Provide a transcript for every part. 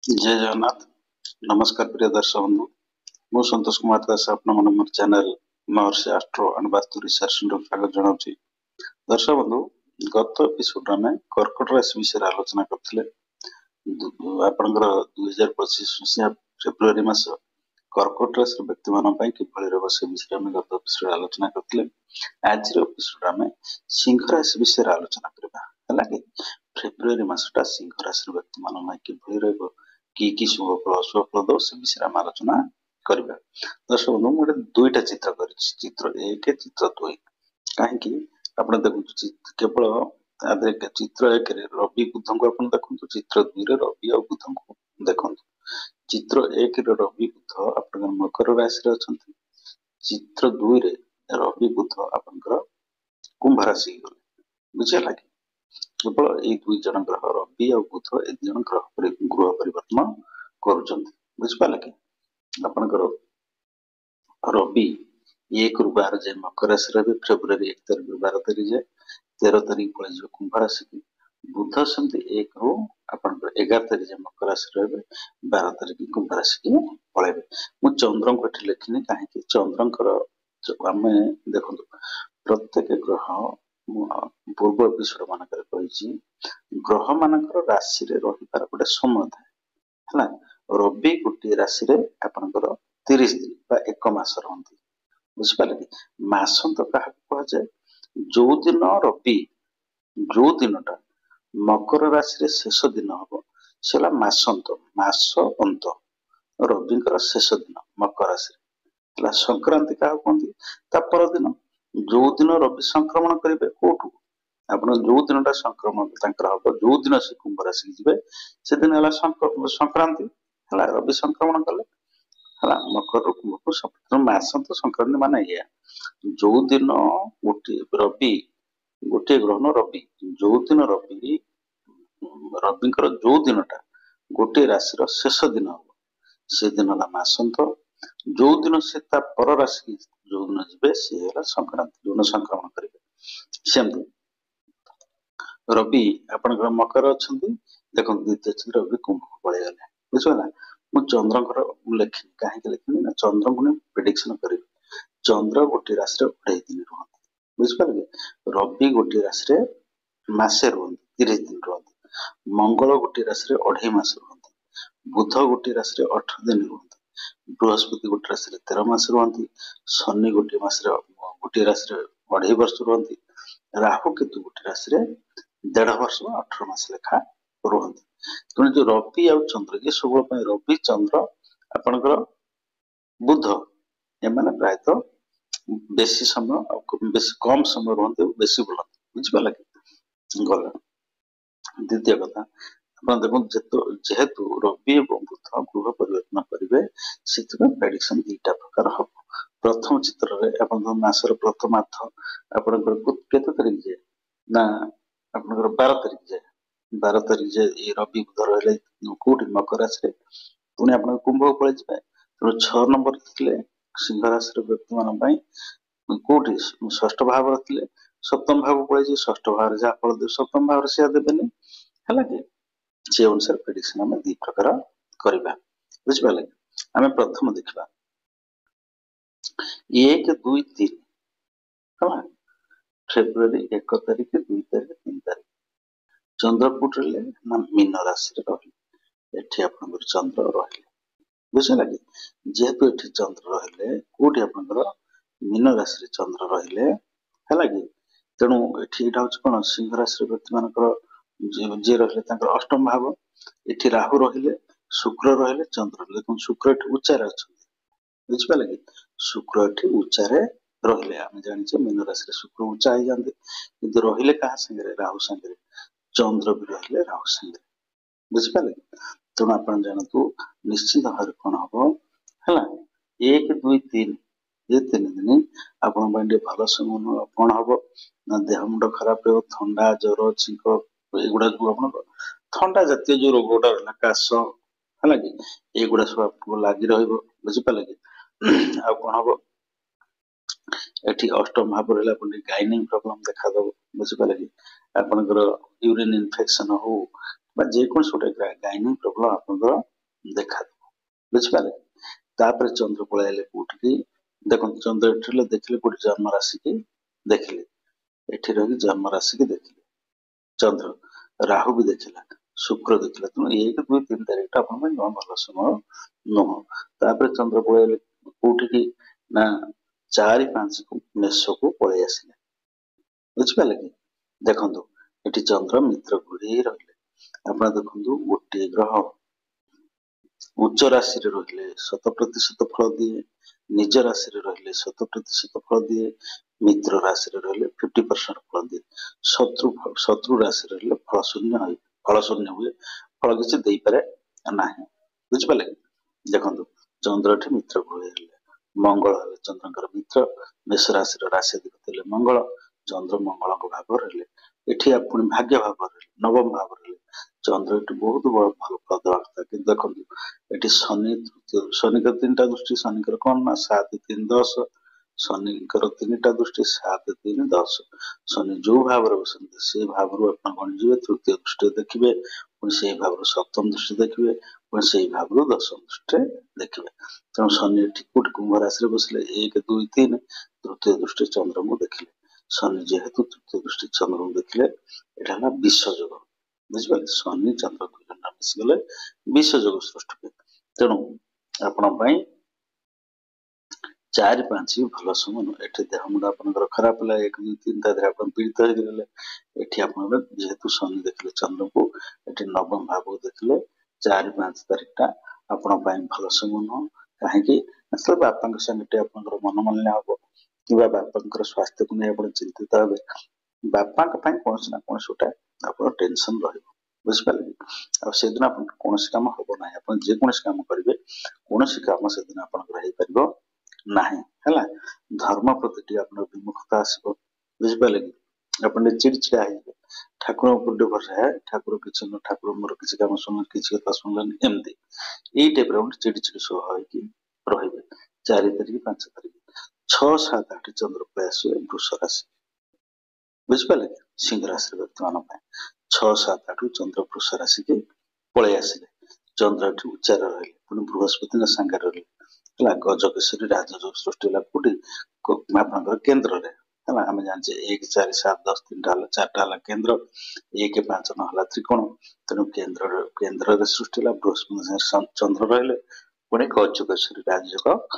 जय जगन्नाथ। नमस्कार प्रिय दर्शक बंधु, मु संतोष कुमार दास आपण मन channel Maharshi astro and vastu research centre स्वागत जनाऊँ। दर्शक बंधु, गत एपिसोड में कर्कट राशि विषय आलोचना करथिले। आपनकर 2025 मसीहा फेब्रुआरी मास कर्कट राशि व्यक्ति मान पई किभଳି रहबो से विषय में गत एपिसोड आलोचना करथिले। आज रो एपिसोड में सिंह राशि विषय आलोचना करबा हला कि फेब्रुआरी मासटा सिंह राशि व्यक्ति मान पई किभଳି रहबो कि शुभ फल अशुभ फल दो से विषय में आलोचना करबा। दर्शक बंधु, गोटे दुईटा चित्र करिछि, चित्र 1 चित्र 2। काहेकि आपण देखु केवल चित्र 1 रे रवि बुध को आपण देखु, चित्र 2 रे रवि और बुध को देखु। चित्र 1 रे रवि बुध आपण मकर राशि रे अछंती, चित्र 2 रे रवि बुध आपण कुंभ राशि गले। बुझिला कि केवल ये दुई जन ग्रह रवि और बुध ए जन ग्रह गृह परिवर्तन करुचंती। बुझिपाले कि आपनकर रवि 1 रु 12 जाए मकर राशि रे, फेब्रुआरी 1 तारिख रु 12 तारिख जाए 13 तारिख पळे जो कुंभ राशि की। बुध समिति 1 रु आपनकर 11 तारिख जाए मकर राशि रे, 12 तारिख कुंभ राशि की पळेबे। मु चंद्र को एठी लेखिनी काहे कि चंद्रकर जो आमे देखंतु प्रत्येक ग्रह पूर्व एपिसोड मानकर कहिछि ग्रह मानकर राशि रे रहिबार गोटे समय थाए हला। रवि गोटे राशि रे आपनकर 30 दिन बा 1 मास रहंती। बुझिपाले कि मासंत काहा कह जाय, जो दिन रवि जो दिनटा मकर राशि रे शेष दिन हबो सेला मासंत, मास अंत रविंकर शेष दिन मकर राशि रे। संक्रांति का कहती ता पर दिन जो दिन रवि संक्रमण करेंगे कोठू आपण जो दिन संक्रमण हम जो दिन से कुंभ राशि जी से दिन है संक्रांति है। रवि संक्रमण कले है मकर कुंभ को मास तो संक्रांति मान ये जो दिन गोटे रवि गोटे ग्रह रवि जो दिन रवि रविंकर जो दिनटा गोटे राशि शेष दिन हम से दिन है मासंत। जो दिन से पर राशि जो दिन जी सी है संक्रांति जो दिन संक्रमण करेंगे सेमती रवि आपनकर मकर अछंती देखो द्वितीय चित्र रवि कुंभ को पळे गले। बुझला मु चंद्रकर लेखिनी काहे लेखिनी ना चंद्र को प्रेडिक्शन करिवे। चंद्र गोटे राशि रे 28 दिन रहंती। बुझपाले रवि गोटे राशि रे मासे रहंती 30 दिन रहंती। मंगल गोटे राशि रे 2.5 मास रहंती। बुध गोटे राशि रे 18 दिन रहंती। बृहस्पति गोटे राशि रे 13 मास रहंती। शनि गोटे मास रे गोटे राशि रे 2.5 वर्ष रहंती। राहु केतु गोटे राशि रे 1.5 वर्ष 18 मास लेखा रहंती। तेणु जो रवि और चंद्र ये सब रवि चंद्र आपनकर बुध एमाने प्रायतः बेसी समय बेसी कम समय रहंते बेसी बुलंती। बुझिपाला कि गला द्वितीय कथा आपण देखो जेहेतु रवि और बुध गृह परिवर्तन करेंगे से प्रेडिक्शन दुईटा प्रकार हम। प्रथम चित्र रे आपण मासर प्रथमार्थ आपनकर केते तारिख जे ना आपनकर 12 तारिख जाए 12 तारिख जाए ये रवि बुध रहले कोठी मकर राशि रे पुणी आपण कुंभ को पळे जिवे। तो 6 नंबर थिले सिंह राशि रे व्यक्ति मान पई कोठी षष्ठ भाव रखले सप्तम भाव पळे जे षष्ठ भाव जा फल दे सप्तम भाव से देबेनी हला कि से अनुसार प्रेडिक्शन हम दी प्रकार करबा। बुझ पाले हमें प्रथम देखबा 1 2 3 हला फेब्रुआरी 1 तारिख 2 तारिख 3 तारिख चंद्रपुर रे मीन राशि रे रहिले एठी आपनकर चंद्र रहिले। बुझला कि जेहेतु एठी चंद्र रहिले कोठी आपनकर मीन राशि रे चंद्र रहिले हला कि तेणु एठी एटा होछ कोन सिंह राशि रे व्यक्ति मानकर जे रहिले तांकर अष्टम भाव एठी राहु रहिले शुक्र रहिले चंद्र रहिले। कोन शुक्र एठी उच्चारे अछि। बुझ पाले कि शुक्र एठी उच्चारे रहिले हम जानिछे मीन राशि रे शुक्र उच्चा हो जांदे किंतु रहिले कहा संगे राहु संगे चंद्र भी रहिले राहु संगे। बुझिपाले तेणु आपण जानतु निश्चित भाव कौन हम है 1 2 3 ये 3 दिन आपण बांडे भल समय कौन हम ना देह मुंड खराब हो थंडा ज्वर छींक एगुड़ा जो आपण थंडा जातीय जो रोगटा रहला काश है कि एगुड़ा सब आपको लागि रहइबो। बुझिपाले कि आ कौन हम एठी अष्टम भाव रहला आपण गाइनिंग प्रॉब्लम देखा दबो। बुझिपाले कि आपनकर यूरिन इन्फेक्शन हो बा जेकोसी गोटे गाइनिंग प्रॉब्लम आपनकर देखा बुझिपारे। तापर चंद्र पळाइले कोठी देखो चंद्र एठले देखले कोठी जन्म राशि की देखले एठी रही जन्म राशि की देखले चंद्र राहु भी देखला शुक्र देखला तो 1 2 3 तारीख अपन में न भल समय नुह। तापर चंद्र पळाइले कोठी ना 4 5 को मेष को पळाइ आसिले बुझिपाले कि देखंतु एठी चंद्र मित्र घुरी रहले आपण देखंतु गोटे ग्रह उच्च राशि रहिले 100% फल दिए निज राशि रहिले 100% फल दिए मित्र राशि रहिले 50% फल दिए शत्रु राशि रहिले फल शून्य हुए फल किसी दे पारे नाही बुझिपाले देखंतु चंद्र एठी मित्र घुरी मंगल चंद्रकर मित्र मेष राशि राशि अधिपति मंगल चंद्र मंगल भाव रहिले एठी आपण भाग्य भाव रहिले नवम भाव रहिले चंद्र एठी बहुत भल फल देवा कथा कि देखंतु एठी शनि शनिकर 3टा दृष्टि शनिकर कोन ना 7 3 10 शनिकर 3टा दृष्टि 7 3 10 शनि जो भाव रे बसंत से भाव रो अपन कोन जीवे तृतीय दृष्टि देखिबे पुन से भाव रो सप्तम दृष्टि देखिबे पुन से भाव रो दशम दृष्टि देखिबे तेणु शनि एठी कुट कुंभ राशि रे बसले 1 2 3 तृतीय दृष्टि चंद्र को देखले शनि जेहेतु तृतीय दृष्टि चंद्र को देखले एटा ना विश्व योग बुझिपारे शनि चंद्र को मिसी गले विश्व योग सृष्टि हुए तेणु आपण पई 4 5 भल समय एठी देह मुंड आपनकर खराब ला 1 2 3 तारे आपण पीड़ित हो गेले एठी आपण जेहेतु शनि देखले चंद्र को एठी नवम भाव देखले 4 5 तारीख टा आपण पई भल समय न काहे कि असल बापा संगटे आपनकर मन मानले हबो कि बापा स्वास्थ्य को नहीं आपण चिंतित हेबे बापा पई कोन ना कोन सोटा आपण टेंशन रहइबो बुझिपाले आ से दिन आपण कोन काम हबो नाही आपण जे कोन काम करिवे कोन काम से दिन आपण रहि परबो नाही हला धर्म प्रति आपण विमुखता आसबो बुझिपाले आपण चिड़चिड़ा हे ठाकुर ऊपर भरोसा है ठाकुर किछ न ठाकुर मोर किछ काम सुन किछ कथा सुनलन एमती एई टाइप रो चिड़चिड़ सो होय कि रहिबे 4 तारीख 5 तारीख 6 7 8 चंद्र प्रयास वृष राशि बुझिपाले सिंह राशि वर्तमान 6 7 8 चंद्र वृष राशि के पळे आसिले चंद्र उच्चार रहिले पुनी बृहस्पति संगार रहिले गजकेशरी राजयोग सृष्टि ला कोटी आपनकर केंद्र रे हला हम जानचे 1 4 7 10 3 टा 4 टा केंद्र 1 5 न हला त्रिकोण तेनु केंद्र रे सृष्टि ला बृहस्पति चंद्र रहिले पुनी गजकेशरी राजयोग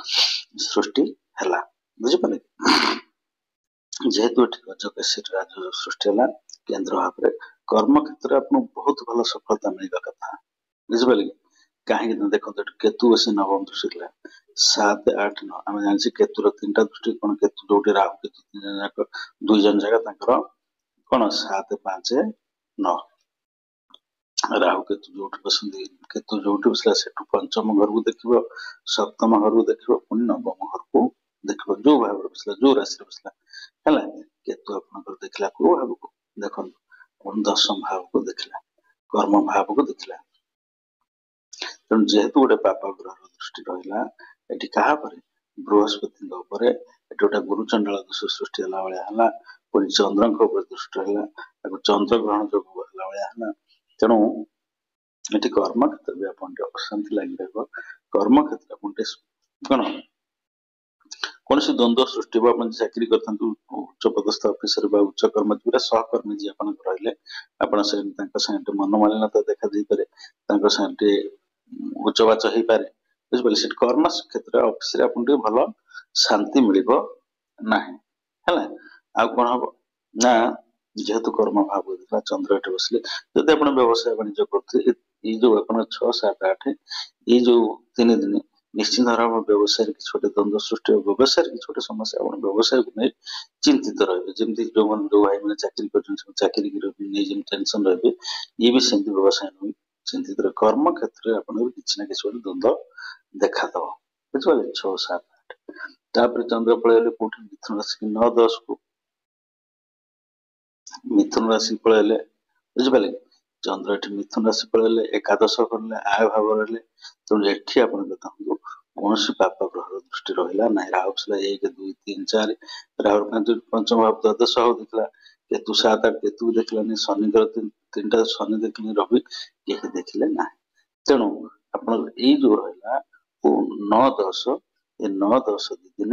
सृष्टि हला बुझिपाले जेहेतु गजकेशरी राजयोग सृष्टि हला केंद्र भाव कर्म क्षेत्र आपन बहुत भल सफलता मिलवा कथा बुझिपाले कहीं देखो केतु बस नवम दृष्टि 7 8 9 आम जान केतुर 3टा दृष्टि कौन केतु जो राहु केतु 3 जन जाक 2 जन जगह कौन 7 5 9 राहु केतु जो बसंत केतु जो बसला से पंचम घर को देखिबो सप्तम घर को देखिबो पुनी नवम घर को देखिबो जो भाव बसला जो राशि बसला हला केतु आपन देखला को भाव को देखो अपन दशम भाव को देखला कर्म भाव को देखला तेणु जेहेतु गोटे पाप ग्रह दृष्टि रहा एटी क्या बृहस्पति गोटे गुरुचंडाल दोष सृष्टि है पुणी चंद्र दृष्टि है चंद्र ग्रहण जो भाया तेणु ये कर्म क्षेत्र भी आप अशांति लगी रहा कर्म क्षेत्र कौन कौन सी द्वंद्व सृष्टि चाकरी कर उच्च पदस्थ अफिसर उच्च कर्मचारी सहकर्मी जी आप मनमालिन्यता देखा पारे उच्चवाच हो पारे बुझिपारे से कर्म क्षेत्र ऑफिस रे आपन भल शांति मिलिबो नाही हला आ कोन हबो ना जेहेतु कर्म भाव देखला चंद्र एटे बसले जदि आपन व्यवसाय वाणिज्य करते ई जो आपन 6 7 8 ई जो 3 दिन निश्चित भाव व्यवसाय की छोटे द्वंद्व सृष्टि व्यवसाय की छोटे समस्या आपन व्यवसाय को नहीं चिंतित रहे जेमति जो मन जो भाई माने चाकरी करछन चाकरी की नहीं जेम टेंशन रहे ये भी सेमति व्यवसाय नहीं चिंतित रहे कर्म क्षेत्र अपन किसी ना किसी द्वंद्व देखा दब बुझे 6 7 8 तापर चंद्र पलैले कोठी मिथुन राशि 9 10 को मिथुन राशि पलैले बुझिपाले चंद्र एठी मिथुन राशि पलैले एकादश करले आय भाव रहले तो एठी अपन देखंतु कोनसी पाप ग्रह दृष्टि रहिला नै राहु 1 2 3 4 राहु पंचम भाव द्वादश हो दिखला केतु 7 केतु देखिलानी शनिकर 3टा शनि देखिले रवि केही देखिले ना तेणु आपण एई जो रहला 9-10 ए 9-10 दिन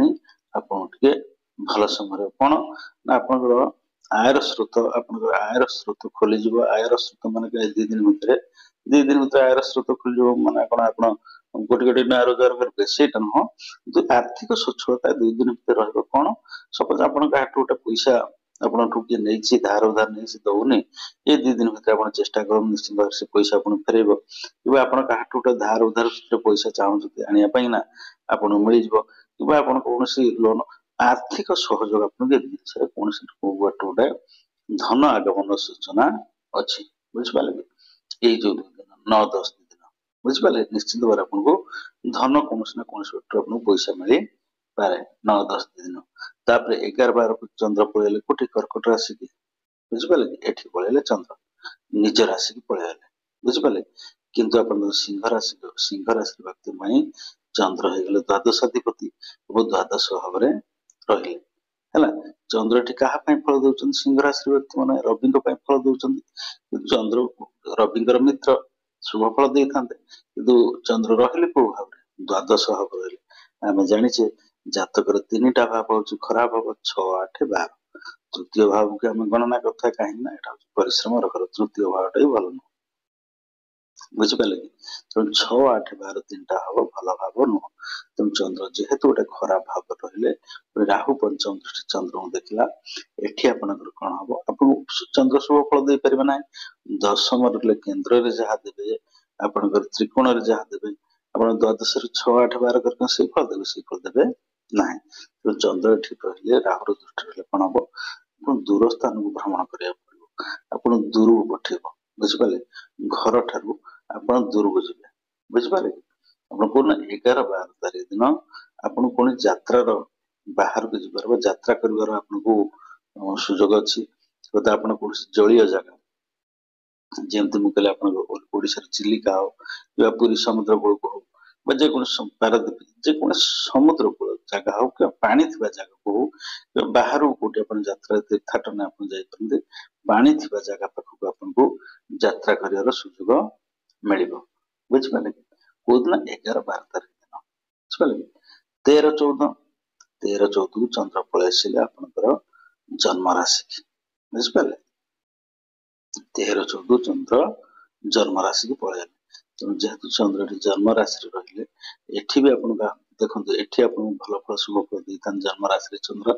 आपण के भल समय कोन ना आपण आयर स्रोत खोली जीव आयर स्रोत माने 2 दिन भितर 2 दिन भितर आयर स्रोत खोली जीव माने कोन आपण गोटे गोटे ना रोजगार करबे सेटा न जो आर्थिक सच्छलता 2 दिन भितर रहबो कोन सपोज आपण काटू गोटे पैसा आपण ठुके नेछि धार उधार नेछि दउनी ए 2 दिन भितर आपण चेष्टा करम निश्चित भाव से पैसा आपण फेरेबो किबा आपण काटू गोटे धार उधार से पैसा चाहू आनिया पई ना आपण मिली जीवो किबा आपण कोनोसी लोन आर्थिक सहयोग आपण के दिसरे कोनोसी गोटे धन आगमन सूचना अछि बुझिपाले ए जो 9-10 दिन बुझिपाले निश्चित भाव आपको धन कोनोसी ना कोनोसी आपको पैसा मिली पारे 9-10 दिन तापर 11-12 को चंद्र पळेले कोठी कर्कट राशि की बुझिपाले एठी पळेले चंद्र निज राशि की पळेले बुझिपाले किंतु अपन सिंह राशि व्यक्ति माई चंद्र हे गेले द्वादशाधिपति और द्वादश भावरे रहिले हैला चंद्र एठी कहा पय फल दउछन सिंह राशि व्यक्ति माने रवि को पय फल दउछन चंद्र रविंकर मित्र शुभ फल देथांते किंतु चंद्र रहिले को भावरे द्वादश भाव रहिले आमे जानिछे जातकर 3टा भाव होची खराब भाव 6, 8, 12 तृतीय भाव के हम गणना करथा काहे ना एटा परिश्रम रखर तृतीय भावटा ही भलो बुझिपाले तो 6, 8, 12 3टा हव भलो भाव न तुम चंद्र जेहेतु गोटे खराब भाव रहिले राहु पंचम दृष्टि चंद्र देखला एठी आपनकर कोन हबो आपन चंद्र शुभ फल दे परबे ना दशम रे केंद्र रे जहा देबे आपनकर त्रिकोण रे जहा देबे आपण द्वादश रे 6, 8, 12 करके से फल देबे नाही तो चंद्र ठीक रहिले राहु दृष्टि रहिले कोन हबो आपण दूर स्थान को भ्रमण करिया पड़िबो आपण दूर को पठेबो बुझिपाले घर ठारू आपण दूर को जिबे बुझिपाले आपण कोन 11-12 तारिख दिन आपण कोन यात्रा रो बाहर को जिबार यात्रा करबार आपनको सुयोग अछि तो आपण कोन जलीय जगह जेमते मु कहले आपण ओडिसा चिलिका हो या पूरी समुद्र कूल को हो जे कोन पारादीप जे कोन समुद्र कूल जगह हो कि पानी थिबा जगह को हो बाहर कोटे आपण यात्रा तीर्थाटन आपण जाय परंदे पानी थिबा जगह पाखु आपनको यात्रा करियार सुयोग मिलिबो बुझिपाले कोदना 11-12 तारिख दिन बुझिपाले 13-14 को चंद्र पळे आसिले आपनकर जन्म राशि बुझिपाले 13-14 चंद्र जन्म राशि को पळे तो जेहेतु चंद्र जन्म राशि रहिले एठी भी आपण देखंतु एठी आपण भलो फल शुभ फल दैतान जन्म राशि चंद्र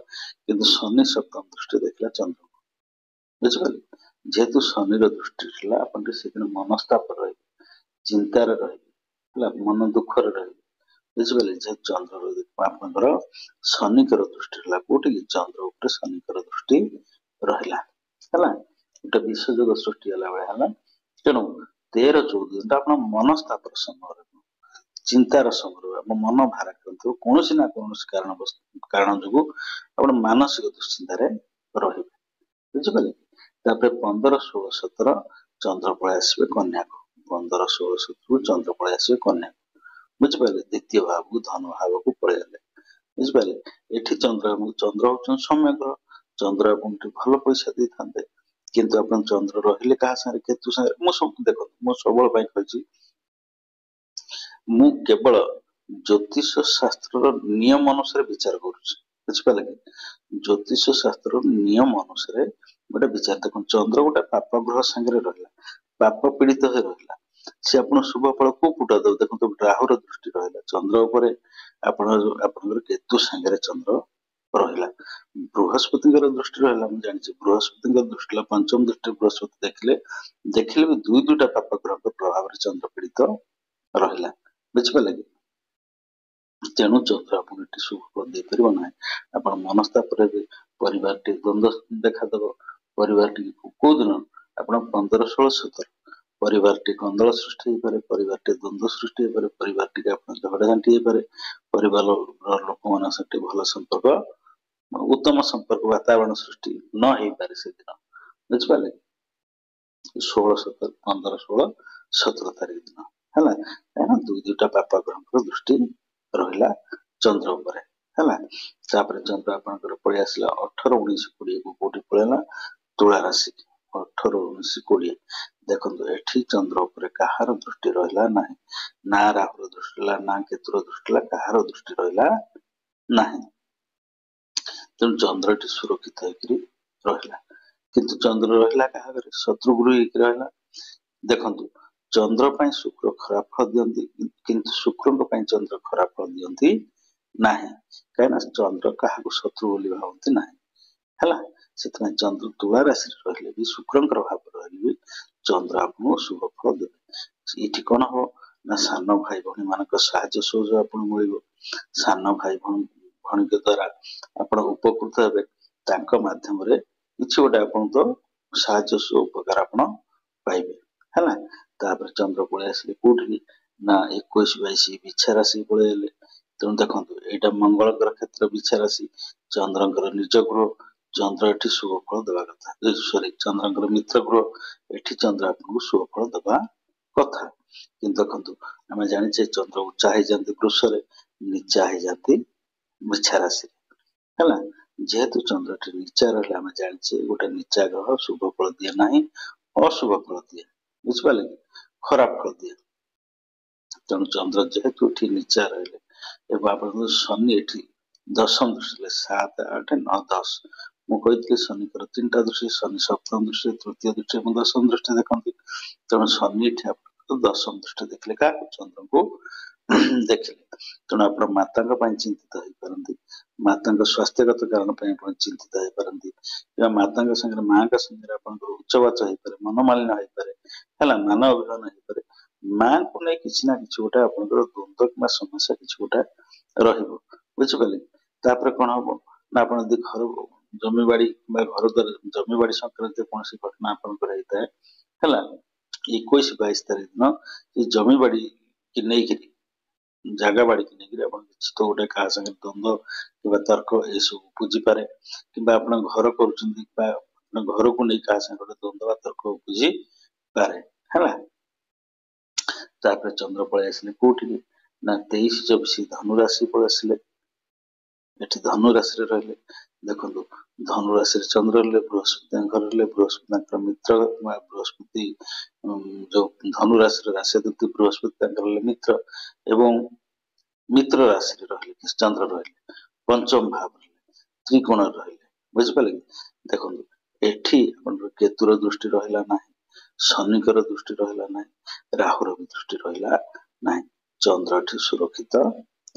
किंतु शनि सप्तम दृष्टि देखला चंद्र बुझिपाले जेहेतु शनि रो दृष्टि थिला आपण से मनस्ताप रहि चिंता रे रहि मन दुख रे रहि बुझिपाले जे चंद्र आपनकर शनिकर दृष्टि हला कोठी चंद्र ऊपर शनिकर दृष्टि रहिला हला एटा विश्वजोग सृष्टि हला बेले हला तेणु 13-14 दिन आपण मनस्ताप समय चिंतार समय मन भाराक्रांत कौन ना कौन कारण जो आप मानसिक दुश्चिंतार रही बुझिपारे 15, 16, 17 चंद्र पळे आसबे कन्या को 15, 16, 17 चंद्र पळे आसबे कन्या बुझिपारे द्वितीय भाव को धन भाव को पळे आले बुझिपारे एठी चंद्र होचन समय ग्रह चंद्र आपन भलो पैसा दे थांते किंतु अपन चंद्र रहिले कहा सारे केतु सारे मो सब देखो मो सबल पई कहछि मु केवल ज्योतिष शास्त्र नियम अनुसार विचार करूछि बुझिपाले ज्योतिष शास्त्र नियम अनुसार गोटे विचार देखो चंद्र गोटे पाप ग्रह संगे रहला पाप पीड़ित हो रहला से आपण शुभ फल को पुटा दो देखो राहुर दृष्टि रहला चंद्र ऊपर आपण केतु संगे चंद्र रहिला बृहस्पति दृष्टि रहिला हम जानि बृहस्पति दृष्टि पंचम दृष्टि बृहस्पति देखिले भी दुईटा पाप ग्रह प्रभाव चंद्र पीड़ित रहिला बुझिपाले तेणु चंद्र आपन शुभ फल दे परिबो ना आपण मनस्ताप रे परिवार टी द्वंद्व देखा दबो परिवार टी को दिन आपण 15, 16, 17 परिवार टी कंदल सृष्टि हे पारे परिवार टी द्वंद्व सृष्टि हे पारे परिवार टी आपण झगड़ा झांटी हे पारे परिवार लोक मानन सटे भलो संपर्क उत्तम संपर्क वातावरण सृष्टि न हे पारे से दिन बुझिपाले 16, 17 15, 16, 17 तारिख दिन हैला एना दुईटा पाप ग्रह दृष्टि रहिला चंद्र ऊपर हैला तापर चंद्र आपनकर पळे आसला 18, 19, 20 को कोठी पळेला ତୁଳା ରାଶି 18, 19, 20 ଦେଖନ୍ତୁ ଏଠି ଚନ୍ଦ୍ର ଉପରେ କାହାର ଦୃଷ୍ଟି ରହିଲା ନାହିଁ, ନା ରାହୁର ଦୃଷ୍ଟି ରହିଲା ନା କେତୁର ଦୃଷ୍ଟି ରହିଲା, କାହାର ଦୃଷ୍ଟି ରହିଲା ନାହିଁ। ତେଣୁ ଚନ୍ଦ୍ରଟି ସୁରକ୍ଷିତ ହେଇକିରି ରହିଲା। କିନ୍ତୁ ଚନ୍ଦ୍ର ରହିଲା କାହାଘରେ? ଶତ୍ରୁଗୁରୁ ହେଇକି ରହିଲା। ଦେଖନ୍ତୁ ଚନ୍ଦ୍ର ପାଇଁ ଶୁକ୍ର ଖରାପ ଫଳ ଦିଅନ୍ତି, କିନ୍ତୁ ଶୁକ୍ରଙ୍କ ପାଇଁ ଚନ୍ଦ୍ର ଖରାପ ଫଳ ଦିଅନ୍ତି ନାହିଁ, କାହିଁକିନା ଚନ୍ଦ୍ର କାହାକୁ ଶତ୍ରୁ ବୋଲି ଭାବନ୍ତି ନାହିଁ ହେଲା। ସେଥିପାଇଁ ଚନ୍ଦ୍ର ତୁଳା ରାଶିରେ ରହିଲେ ବି ଶୁକ୍ରଙ୍କର ଭାବ ରହିଲେ ବି ଚନ୍ଦ୍ର ଆପଣଙ୍କୁ ଶୁଭ ଫଳ ଦେବେ। ଏଠି କଣ ହବ ନା ସାନ ଭାଇ ଭଉଣୀ ମାନଙ୍କ ସାହାଯ୍ୟ ସହଯୋଗ ଆପଣଙ୍କୁ ମିଳିବ। ସାନ ଭାଇ ଭଉଣୀଙ୍କ ଦ୍ଵାରା ଆପଣ ଉପକୃତ ହେବେ, ତାଙ୍କ ମାଧ୍ୟମରେ କିଛି ଗୋଟେ ଆପଣଙ୍କ ସାହାଯ୍ୟ ଉପକାର ଆପଣ ପାଇବେ ହେଲା। ତାପରେ ଚନ୍ଦ୍ର ପଳେଇ ଆସିଲେ କୋଉଠି ନା 21, 22 ବିଛା ରାଶି ପଳେଇଲେ। ତେଣୁ ଦେଖନ୍ତୁ ଏଇଟା ମଙ୍ଗଳଙ୍କର କ୍ଷେତ୍ର ବିଛା ରାଶି, ଚନ୍ଦ୍ରଙ୍କର ନିଜ ଗୃହ, ଚନ୍ଦ୍ର ଏଠି ଶୁଭ ଫଳ ଦେବା କଥା, ଚନ୍ଦ୍ରଙ୍କର ମିତ୍ର ଗୃହ, ଏଠି ଚନ୍ଦ୍ର ଆପଣଙ୍କୁ ଶୁଭ ଫଳ ଦେବା କଥା। କିନ୍ତୁ ଦେଖନ୍ତୁ ଆମେ ଜାଣିଛେ ଚନ୍ଦ୍ର ଉଚ୍ଚା ହେଇଯାନ୍ତି ବୃଷରେ, ନିଚା ହେଇଯାନ୍ତି ବିଛା ରାଶିରେ ହେଲା। ଯେହେତୁ ଚନ୍ଦ୍ରଟି ନିଚା ରହିଲେ ଆମେ ଜାଣିଛେ ଗୋଟେ ନିଚା ଗ୍ରହ ଶୁଭ ଫଳ ଦିଏ ନାହିଁ, ଅଶୁଭ ଫଳ ଦିଏ, ବୁଝିପାରିଲେ କି, ଖରାପ ଫଳ ଦିଏ। ତେଣୁ ଚନ୍ଦ୍ର ଯେହେତୁ ଏଠି ନିଚା ରହିଲେ ଏବଂ ଆପଣଙ୍କର ଶନି ଏଠି ଦଶମ ଦୃଷ୍ଟିରେ 7, 8, 9, 10 ମୁଁ କହିଥିଲି ଶନିଙ୍କର 3ଟା ଦୃଷ୍ଟି, ଶନି ସପ୍ତମ ଦୃଷ୍ଟି, ତୃତୀୟ ଦୃଷ୍ଟି ଏବଂ ଦଶମ ଦୃଷ୍ଟି ଦେଖନ୍ତି। ତେଣୁ ଶନି ଏଠି ଆପଣଙ୍କର ଦଶମ ଦୃଷ୍ଟି ଦେଖିଲେ କାହାକୁ? ଚନ୍ଦ୍ରଙ୍କୁ ଦେଖିଲେ। ତେଣୁ ଆପଣ ମାତାଙ୍କ ପାଇଁ ଚିନ୍ତିତ ହେଇପାରନ୍ତି, ମାତାଙ୍କ ସ୍ୱାସ୍ଥ୍ୟଗତ କାରଣ ପାଇଁ ଆପଣ ଚିନ୍ତିତ ହେଇପାରନ୍ତି, କିମ୍ବା ମାତାଙ୍କ ସାଙ୍ଗରେ ମାଙ୍କ ସାଙ୍ଗରେ ଆପଣଙ୍କର ଉଚ୍ଚବାଚ ହେଇପାରେ, ମନମାଳିନ୍ୟ ହେଇପାରେ ହେଲା, ମାନ ଅଭିମାନ ହେଇପାରେ। ମାଙ୍କୁ ନେଇ କିଛି ନା କିଛି ଗୋଟେ ଆପଣଙ୍କର ଦ୍ୱନ୍ଦ୍ୱ କିମ୍ବା ସମସ୍ୟା କିଛି ଗୋଟେ ରହିବ, ବୁଝିପାରିଲେ। ତାପରେ କଣ ହବ ନା ଆପଣ ଯଦି ଘର ଜମିବାଡି କିମ୍ବା ଘର ଦ୍ୱାର ଜମିବାଡି ସଂକ୍ରାନ୍ତୀୟ କୌଣସି ଘଟଣା ଆପଣଙ୍କର ହେଇଥାଏ ହେଲା, 21, 22 ତାରିଖ ଦିନ ଏ ଜମିବାଡି କି ନେଇକିରି, ଜାଗା ବାଡିକି ନେଇକିରି ଆପଣ କିଛି ତ ଗୋଟେ କାହା ସାଙ୍ଗରେ ଦ୍ୱନ୍ଦ୍ୱ କିମ୍ବା ତର୍କ ଏସବୁ ବୁଝିପାରେ, କିମ୍ବା ଆପଣ ଘର କରୁଛନ୍ତି ବା ଘରକୁ ନେଇ କାହା ସାଙ୍ଗରେ ଗୋଟେ ଦ୍ୱନ୍ଦ୍ୱ ବା ତର୍କ ବୁଝିପାରେ ହେଲା। ତାପରେ ଚନ୍ଦ୍ର ପଳେଇ ଆସିଲେ କୋଉଠିକି ନା 23, 24 ଧନୁ ରାଶି ପଳେଇ ଆସିଲେ। ଏଠି ଧନୁ ରାଶିରେ ରହିଲେ, ଦେଖନ୍ତୁ ଧନୁ ରାଶିରେ ଚନ୍ଦ୍ର ରହିଲେ, ବୃହସ୍ପତି ଘର ରହିଲେ, ବୃହସ୍ପତି ତାଙ୍କର ମିତ୍ର, ବୃହସ୍ପତି ଯୋଉ ଧନୁ ରାଶିର ରାଶିଧିପତି ବୃହସ୍ପତି ତାଙ୍କର ରହିଲେ ମିତ୍ର, ଏବଂ ମିତ୍ର ରାଶିରେ ରହିଲେ ଚନ୍ଦ୍ର ରହିଲେ, ପଞ୍ଚମ ଭାବ ରହିଲେ, ତ୍ରିକୋଣରେ ରହିଲେ, ବୁଝିପାରିଲେ କି। ଦେଖନ୍ତୁ ଏଠି ଆପଣଙ୍କର କେତୁର ଦୃଷ୍ଟି ରହିଲା ନାହିଁ, ଶନିଙ୍କର ଦୃଷ୍ଟି ରହିଲା ନାହିଁ, ରାହୁର ବି ଦୃଷ୍ଟି ରହିଲା ନାହିଁ, ଚନ୍ଦ୍ର ଏଠି ସୁରକ୍ଷିତ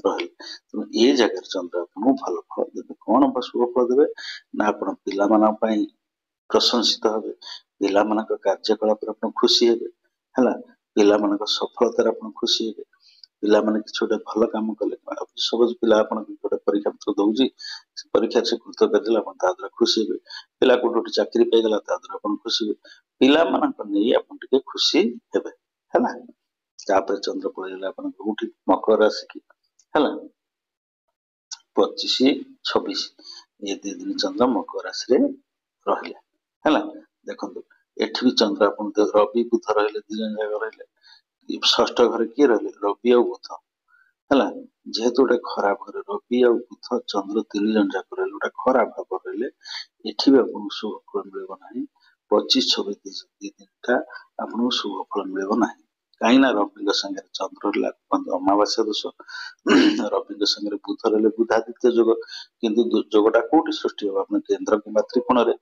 ରହିଲେ। ତେଣୁ ଏ ଜାଗାରେ ଚନ୍ଦ୍ର ଆପଣଙ୍କୁ ଭଲ ଫଳ ଦେବେ। କଣ ଶୁଭ ଫଳ ଦେବେ ନା ଆପଣ ପିଲାମାନଙ୍କ ପାଇଁ ପ୍ରଶଂସିତ ହେବେ, ପିଲାମାନଙ୍କ କାର୍ଯ୍ୟକଳାପରେ ଆପଣ ଖୁସି ହେବେ ହେଲା, ପିଲାମାନଙ୍କ ସଫଳତାରେ ଆପଣ ଖୁସି ହେବେ। ପିଲାମାନେ କିଛି ଗୋଟେ ଭଲ କାମ କଲେ, ସପୋଜ ପିଲା ଆପଣ ଗୋଟେ ପରୀକ୍ଷା ପତ୍ର ଦଉଛି, ପରୀକ୍ଷାରେ ସେ କୃତ କରିଦେଲେ ଆପଣ ତା ଦ୍ୱାରା ଖୁସି ହେବେ। ପିଲା କୋଉଠି ଗୋଟେ ଚାକିରି ପାଇଗଲା ତା ଦ୍ୱାରା ଆପଣ ଖୁସି ହେବେ। ପିଲାମାନଙ୍କ ନେଇ ଆପଣ ଟିକେ ଖୁସି ହେବେ ହେଲା। ତାପରେ ଚନ୍ଦ୍ର ପଳେଇଗଲେ ଆପଣଙ୍କ କୋଉଠି ମକର ରାଶି କି ହେଲା, 25, 26 ଏ 2 ଦିନ ଚନ୍ଦ୍ର ମକର ରାଶିରେ ରହିଲେ ହେଲା। ଦେଖନ୍ତୁ ଏଠି ବି ଚନ୍ଦ୍ର ଆପଣ ରବି ବୁଧ ରହିଲେ, 2 ଜଣ ଯାକ ରହିଲେ। ଷଷ୍ଠ ଘରେ କିଏ ରହିଲେ? ରବି ଆଉ ବୁଧ ହେଲା। ଯେହେତୁ ଗୋଟେ ଖରାପ ଘରେ ରବି ଆଉ ବୁଧ ଚନ୍ଦ୍ର 3 ଜଣ ଯାକ ରହିଲେ, ଗୋଟେ ଖରାପ ଭାବ ରହିଲେ, ଏଠି ବି ଆପଣଙ୍କୁ ଶୁଭ ଫଳ ମିଳିବ ନାହିଁ। 25, 26 2 ଦିନଟା ଆପଣଙ୍କୁ ଶୁଭ ଫଳ ମିଳିବ ନାହିଁ, କାହିଁକି ନା ରବିଙ୍କ ସାଙ୍ଗରେ ଚନ୍ଦ୍ର ରହିଲା ଅମାବାସ୍ୟା ଦୋଷ, ରବିଙ୍କ ସାଙ୍ଗରେ ବୁଧ ରହିଲେ ବୁଧାଦିତ୍ୟ ଯୋଗ, କିନ୍ତୁ ଯୋଗଟା କୋଉଠି ସୃଷ୍ଟି ହବ? ଆପଣ କେନ୍ଦ୍ର କିମ୍ବା ତ୍ରିକୋଣରେ,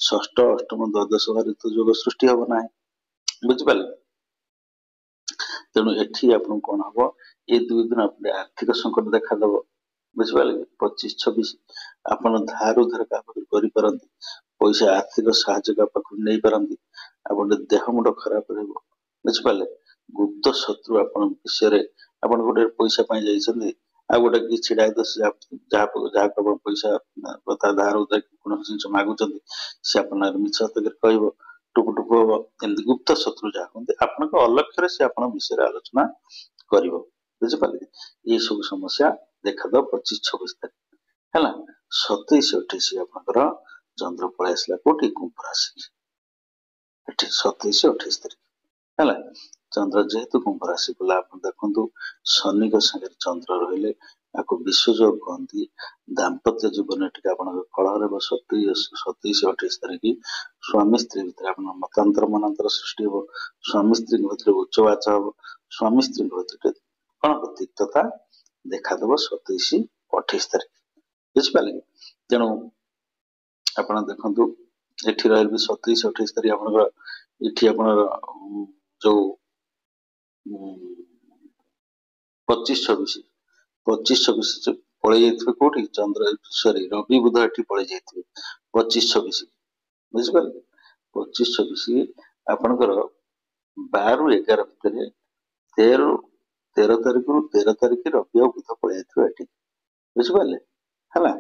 ଷଷ୍ଠ, ଅଷ୍ଟମ, ଦ୍ୱାଦଶ ଭାରିତ ଯୋଗ ସୃଷ୍ଟି ହବ ନାହିଁ, ବୁଝିପାରିଲେ। ତେଣୁ ଏଠି ଆପଣଙ୍କୁ କଣ ହବ, ଏ 2 ଦିନ ଆପଣ ଆର୍ଥିକ ସଙ୍କଟ ଦେଖାଦବ, ବୁଝିପାରିଲେ କି। 25, 26 ଆପଣ ଧାର ଉଧାର କାହା ପାଖରୁ କରିପାରନ୍ତି, ପଇସା ଆର୍ଥିକ ସାହାଯ୍ୟ କାହା ପାଖରୁ ନେଇପାରନ୍ତି, ଆପଣ ଦେହ ମୁଣ୍ଡ ଖରାପ ରହିବ, ବୁଝିପାରିଲେ। ଗୁପ୍ତ ଶତ୍ରୁ ଆପଣଙ୍କ ବିଷୟରେ, ଆପଣ ଗୋଟେ ପଇସା ପାଇଁ ଯାଇଛନ୍ତି, ଆଉ ଗୋଟେ କିଏ ଛିଡା ହେଇଥିବ, ଯାହାକୁ ଆପଣ ପଇସା ତା ଧାର ଉଧାର କୌଣସି ଜିନିଷ ମାଗୁଛନ୍ତି, ସେ ଆପଣଙ୍କ ମିଛ ସତ୍ୟରେ କହିବ, ଟୁକୁ ଟୁକୁ ହବ, ଏମିତି ଗୁପ୍ତ ଶତ୍ରୁ ଯାହା କୁହନ୍ତି, ଆପଣଙ୍କ ଅଲକ୍ଷ୍ୟରେ ସେ ଆପଣଙ୍କ ବିଷୟରେ ଆଲୋଚନା କରିବ, ବୁଝିପାରିଲେ। ଏଇ ସବୁ ସମସ୍ୟା ଦେଖାଦବ 25, 26 ତାରିଖ ହେଲା। 27, 28 ଆପଣଙ୍କର ଚନ୍ଦ୍ର ପଳେଇ ଆସିଲା କୋଉଠି? କୁମ୍ଭ ରାଶି। ଏଠି 27, 28 ତାରିଖ ହେଲା। ଚନ୍ଦ୍ର ଯେହେତୁ କୁମ୍ଭ ରାଶି ଗଲା, ଆପଣ ଦେଖନ୍ତୁ ଶନିଙ୍କ ସାଙ୍ଗରେ ଚନ୍ଦ୍ର ରହିଲେ आपको विश्वजोग कहती दाम्पत्य जीवन टी आप कलह 27-28 तारिख स्वामी स्त्री भितर आप मतांतर मनांतर सृष्टि हो स्वामी स्त्री भितर उच्चवाच हम स्वामी स्त्री भितर कौन तिक्तता देखादेव 27-28 तारिख बुझिपारे तेणु आप देखु एठी रही 27-28 तारिख आप जो 25-26 पलि जाइए कौटी चंद्र सॉरी रवि बुध एटी पलि जाइए 25-26 बुझिपारे 25-26 आपणकर 12-11 भितर 13 तारिख रु 13 तारिख रवि और बुध पलि जाइए बुझिपारे है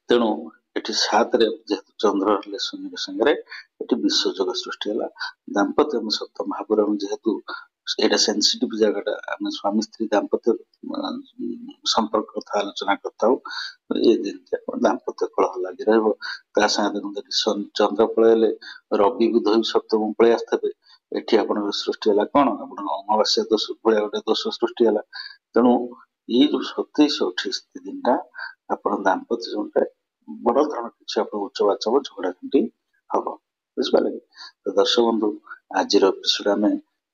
तेणु एटी 7 जेहेतु चंद्र रहिले शनि संगे एटी विश्वजोग सृष्टि है दाम्पत्य सप्तम भाव जेहेतु एटा सेंसिटिव जगह आम स्वामी स्त्री दाम्पत्य संपर्क कथा आलोचना करता ये दिन दाम्पत्य कलह लगी चंद्र पलैले रवि बुध भी सप्तम पलि आसते एटी आप सृष्टि है कौन आप अमावास्या दोष भाया गोटे दोष सृष्टि है तेणु ये जो 27-28 दिन आप दाम्पत्य जीवन बड़ धरण किसी आप उच्चवाच हम झगड़ा झुंटी हम बुझिपारे तो दर्शक बंधु आज एपिसोड आम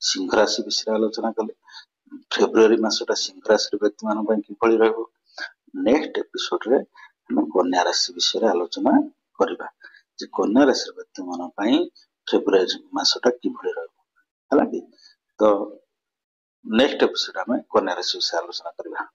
सिंह राशि विषय आलोचना कले फेब्रुआरी मासटा सिंह राशि व्यक्ति मान किभली रहिबो नेक्स्ट एपिसोड रे हम कन्या राशि विषय आलोचना करबा जे कन्या राशि व्यक्ति मान फेब्रुआरी मासटा किभली रहिबो हला कि तो नेक्स्ट एपिसोड आम कन्या राशि विषय आलोचना करबा।